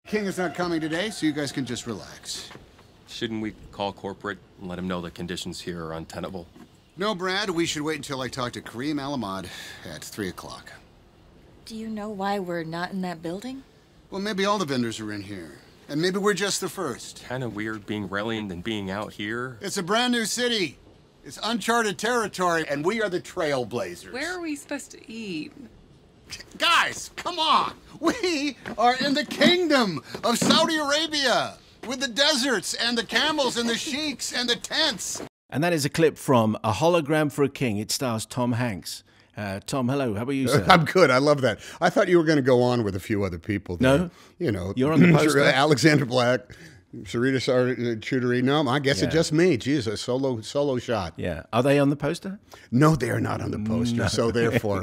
King is not coming today, so you guys can just relax. Shouldn't we call corporate and let him know the conditions here are untenable? No, Brad, we should wait until I talk to Kareem Al-Ahmad at 3 o'clock. Do you know why we're not in that building? Well, maybe all the vendors are in here. And maybe we're just the first. Kind of weird being Rylance and being out here. It's a brand new city. It's uncharted territory, and we are the trailblazers. Where are we supposed to eat? Guys, come on! We are in the kingdom of Saudi Arabia, with the deserts and the camels and the sheiks and the tents. And that is a clip from A Hologram for a King. It stars Tom Hanks. Tom, hello. How are you, sir? I'm good. I love that. I thought you were going to go on with a few other people there. No? You know. You're on the poster. Alexander Black, Sarita Choudhury. No, I guess it's just me. Jesus, solo shot. Yeah. Are they on the poster? No, they are not on the poster. No. So therefore,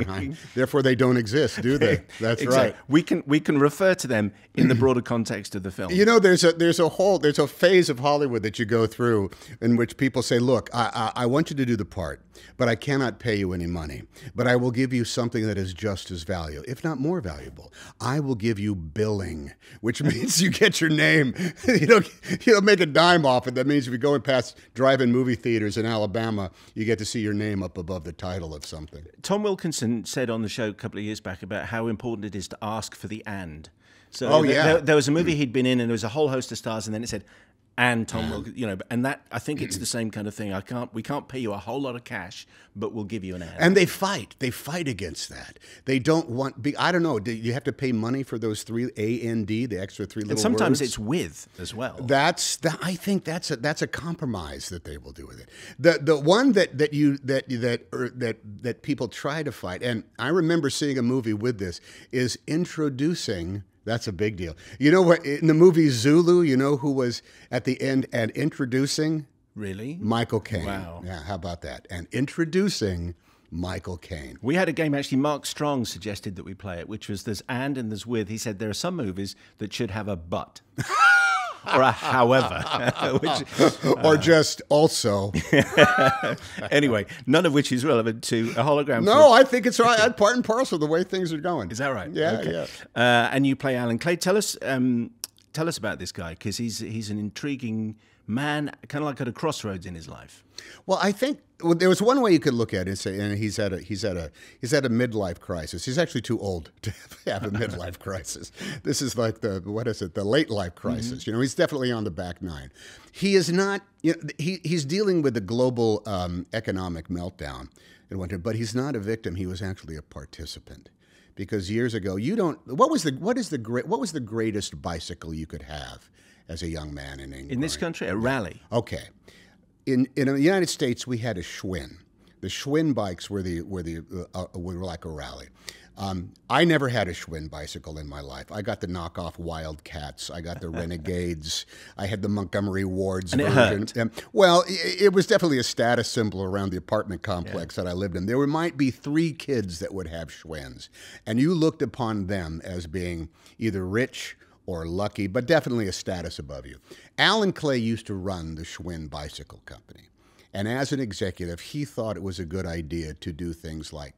they don't exist, do they? That's exactly. Right. We can refer to them in the broader context of the film. You know, there's a phase of Hollywood that you go through in which people say, look, I want you to do the part, but I cannot pay you any money. But I will give you something that is just as valuable, if not more valuable. I will give you billing, which means you get your name. You don't make a dime off it. That means if you're going past drive-in movie theaters in Alabama, you get to see your name up above the title of something. Tom Wilkinson said on the show a couple of years back about how important it is to ask for the and. So there was a movie he'd been in, and there was a whole host of stars, and then it said, and Tom Wilkinson, and that, I think it's the same kind of thing. We can't pay you a whole lot of cash, but we'll give you an and. And they fight against that. They don't want, I don't know, do you have to pay money for those three, A-N-D, the extra three little words? And sometimes it's with as well. I think that's a compromise that they will do with it. The one that people try to fight, and I remember seeing a movie with this, is introducing. That's a big deal. You know what? In the movie Zulu, you know who was at the end and introducing? Really? Michael Caine. Wow. Yeah, how about that? And introducing Michael Caine. We had a game, actually, Mark Strong suggested that we play it, which was there's and there's with. He said there are some movies that should have a but. Or a however. Or just also. Anyway, none of which is relevant to A Hologram. No, I think it's right. Part and parcel of the way things are going. Is that right? Yeah, okay. Yeah. And you play Alan Clay. Tell us about this guy, because he's an intriguing man, kind of like at a crossroads in his life. Well, I think there was one way you could look at it and say, and he's at a midlife crisis. He's actually too old to have a midlife crisis. This is like the late life crisis. Mm-hmm. You know, he's definitely on the back nine. He is not. You know, he's dealing with the global economic meltdown, but he's not a victim. He was actually a participant. Because years ago, what was the greatest bicycle you could have as a young man in England? In this country, a rally. Okay. In the United States, we had a Schwinn. The Schwinn bikes were like a rally. I never had a Schwinn bicycle in my life. I got the knockoff Wildcats. I got the Renegades. I had the Montgomery Wards version. Well, it was definitely a status symbol around the apartment complex that I lived in. There might be 3 kids that would have Schwinns, and you looked upon them as being either rich or lucky, but definitely a status above you. Alan Clay used to run the Schwinn Bicycle Company. And as an executive, he thought it was a good idea to do things like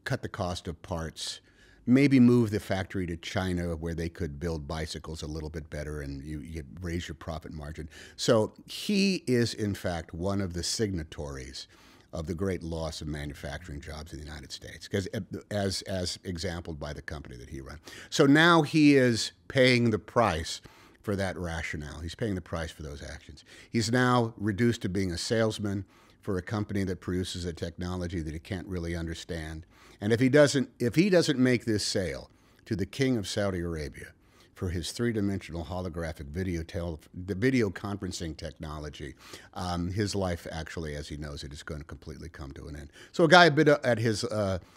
cut the cost of parts, maybe move the factory to China where they could build bicycles a little bit better and you raise your profit margin. So he is, in fact, one of the signatories of the great loss of manufacturing jobs in the United States, because as exampled by the company that he ran. So now he is paying the price for that rationale. He's paying the price for those actions. He's now reduced to being a salesman for a company that produces a technology that he can't really understand. And if he doesn't make this sale to the king of Saudi Arabia for his 3-dimensional holographic video conferencing technology, his life actually, as he knows it, is going to completely come to an end. So a guy a bit at his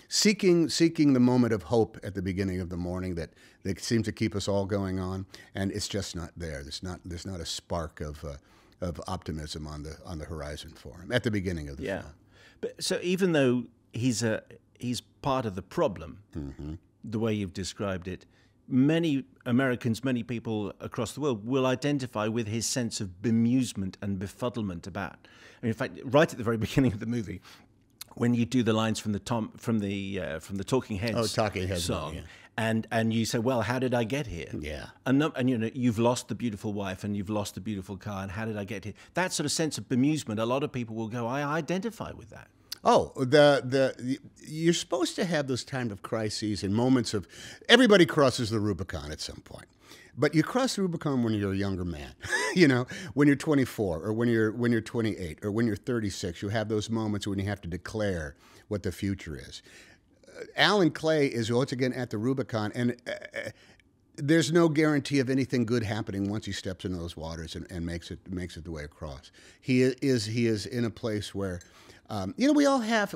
seeking the moment of hope at the beginning of the morning that seems to keep us all going on, and it's just not there. There's not a spark of optimism on the horizon for him at the beginning of the film. But so even though he's part of the problem, the way you've described it, many Americans, many people across the world will identify with his sense of bemusement and befuddlement about. In fact, right at the very beginning of the movie, when you do the lines from the Talking Heads, Talking Heads song, And you say, well, how did I get here? Yeah. And you know, you've lost the beautiful wife and you've lost the beautiful car, and how did I get here? That sort of sense of bemusement, a lot of people will go, I identify with that. Oh, you're supposed to have those kind of crises and moments of everybody crosses the Rubicon at some point. But you cross the Rubicon when you're a younger man, you know, when you're 24 or when you're 28 or when you're 36. You have those moments when you have to declare what the future is. Alan Clay is once again at the Rubicon, and there's no guarantee of anything good happening once he steps into those waters and makes it the way across. He is in a place where, you know,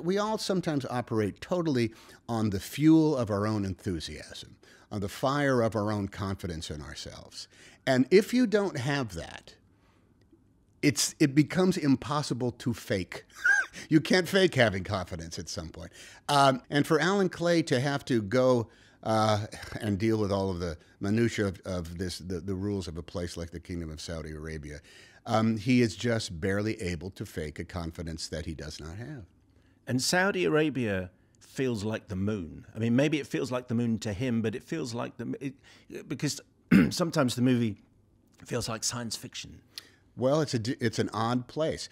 we all sometimes operate totally on the fuel of our own enthusiasm, on the fire of our own confidence in ourselves. And if you don't have that, it becomes impossible to fake. You can't fake having confidence at some point. And for Alan Clay to have to go and deal with all of the minutiae of the rules of a place like the Kingdom of Saudi Arabia, he is just barely able to fake a confidence that he does not have. And Saudi Arabia feels like the moon. I mean, maybe it feels like the moon to him, but it feels like because sometimes the movie feels like science fiction. Well, it's an odd place.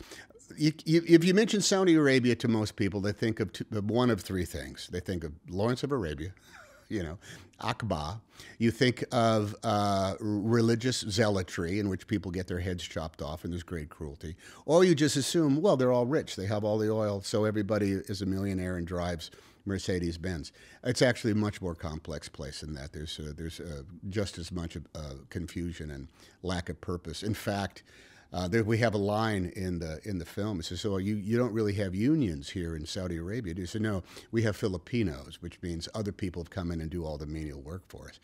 If you mention Saudi Arabia to most people, they think of one of three things. They think of Lawrence of Arabia, you know, Aqaba. You think of religious zealotry in which people get their heads chopped off and there's great cruelty. Or you just assume, well, they're all rich. They have all the oil, so everybody is a millionaire and drives Mercedes-Benz. It's actually a much more complex place than that. There's just as much confusion and lack of purpose. In fact, we have a line in the film. It says, "So you don't really have unions here in Saudi Arabia, do you?" So no, we have Filipinos, which means other people have come in and do all the menial work for us.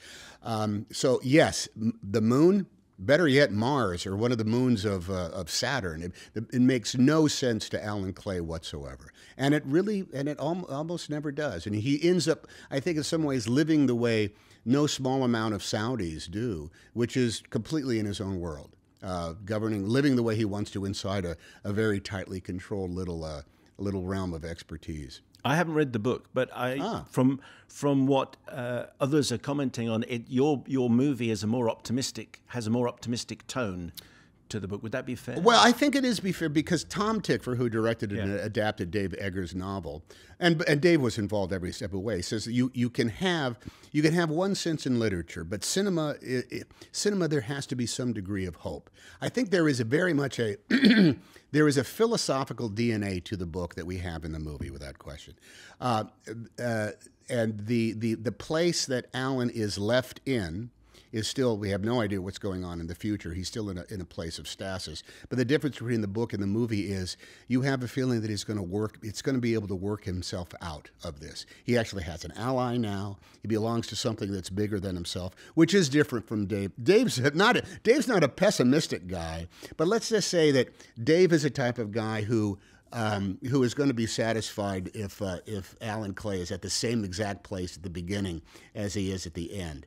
So yes, the moon, better yet, Mars, or one of the moons of Saturn. It makes no sense to Alan Clay whatsoever, and it almost never does. And he ends up, I think, in some ways, living the way no small amount of Saudis do, which is completely in his own world. Living the way he wants to inside a very tightly controlled little realm of expertise. I haven't read the book, but from what others are commenting on it, your movie has a more optimistic tone to the book. Would that be fair? Well, I think it is fair because Tom Tykwer, who directed and adapted Dave Eggers' novel, and Dave was involved every step of the way, says that you can have one sense in literature, but cinema there has to be some degree of hope. I think there is very much a there is a philosophical DNA to the book that we have in the movie, without question. And the place that Alan is left in is still, we have no idea what's going on in the future. He's still in a place of stasis. But the difference between the book and the movie is you have a feeling that he's going to be able to work himself out of this. He actually has an ally now. He belongs to something that's bigger than himself, which is different from Dave. Dave's not a pessimistic guy, but let's just say that Dave is a type of guy who is going to be satisfied if Alan Clay is at the same exact place at the beginning as he is at the end,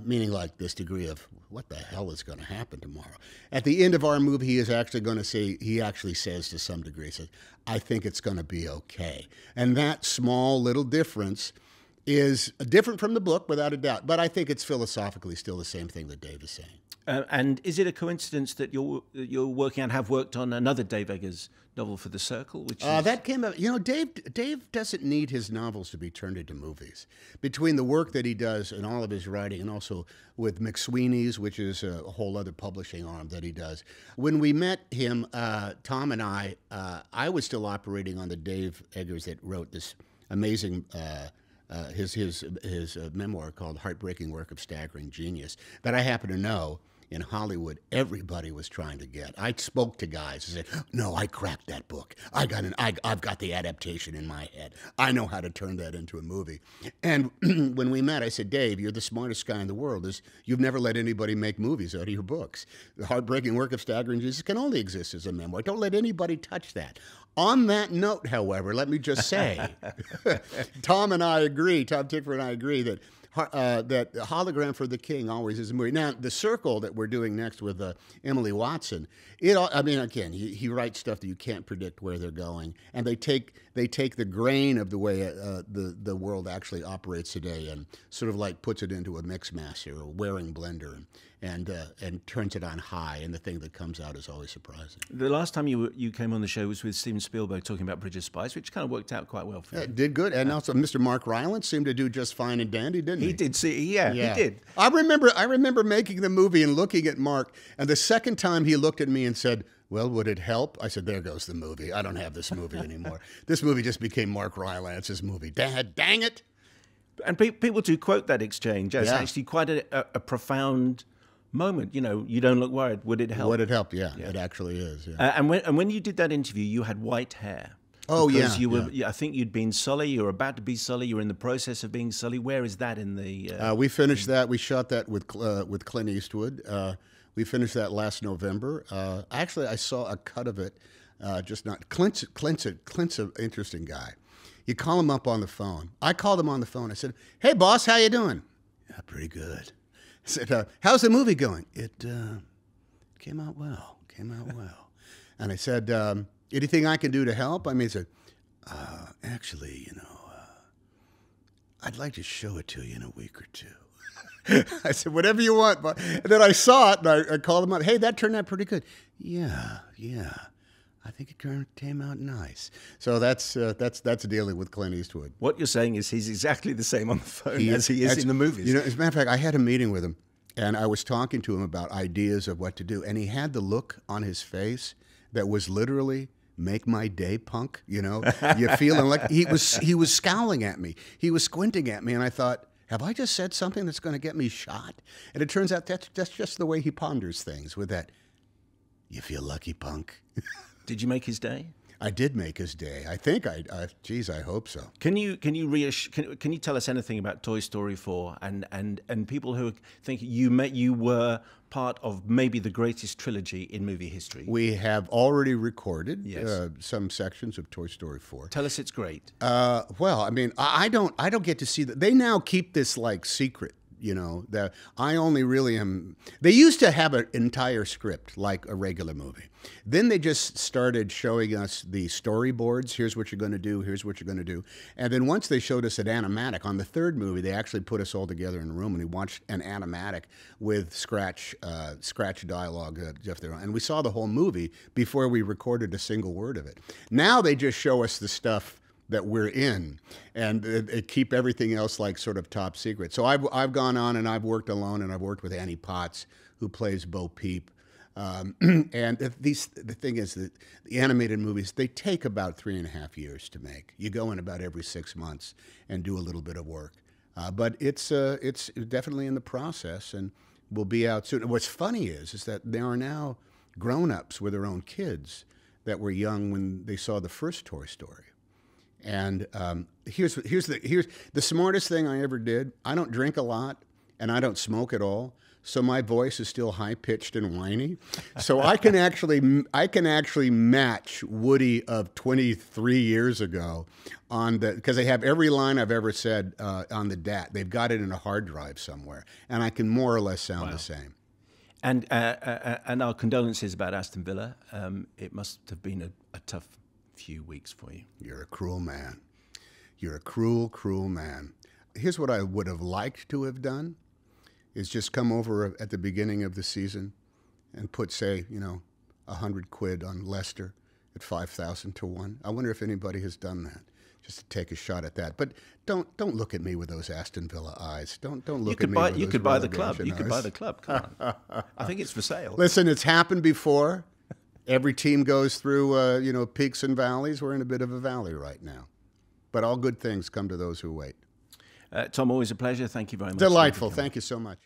meaning like this degree of what the hell is going to happen tomorrow. At the end of our movie, he is actually going to say, he actually says to some degree, says, "I think it's going to be okay," and that small little difference is different from the book without a doubt. But I think it's philosophically still the same thing that Dave is saying. And is it a coincidence that you're working and have worked on another Dave Eggers novel for The Circle? Which that came out. You know, Dave doesn't need his novels to be turned into movies. Between the work that he does and all of his writing, and also with McSweeney's, which is a whole other publishing arm that he does. When we met him, Tom and I was still operating on the Dave Eggers that wrote this amazing. His memoir called Heartbreaking Work of Staggering Genius that I happen to know in Hollywood everybody was trying to get. I spoke to guys and said, "No, I cracked that book. I've got the adaptation in my head. I know how to turn that into a movie." And when we met, I said, "Dave, you're the smartest guy in the world. You've never let anybody make movies out of your books. The Heartbreaking Work of Staggering Genius can only exist as a memoir. Don't let anybody touch that." On that note, however, let me just say, Tom Tykwer and I agree that that Hologram for the King always is a movie. Now, The Circle that we're doing next with Emily Watson, I mean, again, he writes stuff that you can't predict where they're going, and they take the grain of the way the world actually operates today and sort of like puts it into a mix master or a wearing blender and turns it on high, and the thing that comes out is always surprising. The last time you came on the show was with Steven Spielberg talking about Bridge of Spies, which kind of worked out quite well for you. It did good, and also Mr. Mark Rylance seemed to do just fine and dandy, didn't he? He did see, yeah, he did. I remember making the movie and looking at Mark, and the second time he looked at me and said, "Well, would it help?" I said, "There goes the movie. I don't have this movie anymore. This movie just became Mark Rylance's movie. Dad, dang it!" And people do quote that exchange as actually quite a profound moment. You know, you don't look worried. Would it help? Would it help? Yeah, it actually is. Yeah. And when you did that interview, you had white hair. Oh, because yeah. You were. I think you'd been Sully. You were about to be Sully. You were in the process of being Sully. Where is that in the? We finished that. We shot that with Clint Eastwood. We finished that last November. Actually, I saw a cut of it. Just not Clint's an interesting guy. You call him up on the phone. I called him on the phone. I said, "Hey, boss, how you doing?" "Yeah, pretty good." I said, "How's the movie going?" "It came out well. And I said, "Anything I can do to help?" I mean, he said, "Actually, you know, I'd like to show it to you in a week or two." I said, "Whatever you want." But and then I saw it, and I called him up. "Hey, that turned out pretty good." Yeah. I think it came out nice. So that's dealing with Clint Eastwood. What you're saying is he's exactly the same on the phone as he is in the movies. You know, as a matter of fact, I had a meeting with him, and I was talking to him about ideas of what to do, and he had the look on his face that was literally, "Make my day, punk." You know, you feeling like he was scowling at me, he was squinting at me, and I thought, have I just said something that's going to get me shot? And it turns out that's just the way he ponders things, with that, "You feel lucky, punk." Did you make his day? I did make his day. I think geez, I hope so. Can you tell us anything about Toy Story 4 and people who think you were part of maybe the greatest trilogy in movie history? We have already recorded some sections of Toy Story 4. Tell us it's great. Well, I mean, I don't get to see that. They now keep this like secret. You know, that I only really am. They used to have an entire script like a regular movie. Then they just started showing us the storyboards. Here's what you're going to do. Here's what you're going to do. And then once they showed us an animatic on the third movie, they actually put us all together in a room and we watched an animatic with scratch dialogue, Jeff there, and we saw the whole movie before we recorded a single word of it. Now they just show us the stuff that we're in, and keep everything else like sort of top secret. So I've gone on and I've worked alone, and I've worked with Annie Potts, who plays Bo Peep. And the thing is that the animated movies, they take about 3.5 years to make. You go in about every 6 months and do a little bit of work. But it's definitely in the process, and will be out soon. And what's funny is that there are now grown-ups with their own kids that were young when they saw the first Toy Story. And here's the smartest thing I ever did. I don't drink a lot, and I don't smoke at all, so my voice is still high pitched and whiny. So I can actually match Woody of 23 years ago on because they have every line I've ever said on the DAT. They've got it in a hard drive somewhere, and I can more or less sound the same. And our condolences about Aston Villa. It must have been a tough few weeks for you. You're a cruel man. You're a cruel, cruel man. Here's what I would have liked to have done, is just come over at the beginning of the season and put, say, you know, 100 quid on Leicester at 5,000 to 1. I wonder if anybody has done that, just to take a shot at that. But don't look at me with those Aston Villa eyes. Don't look at me with those You could buy the club. relegation You could eyes. buy the club. Come on. I think it's for sale. Listen, it's happened before. Every team goes through, you know, peaks and valleys. We're in a bit of a valley right now. But all good things come to those who wait. Tom, always a pleasure. Thank you very much. Delightful. Thank you so much.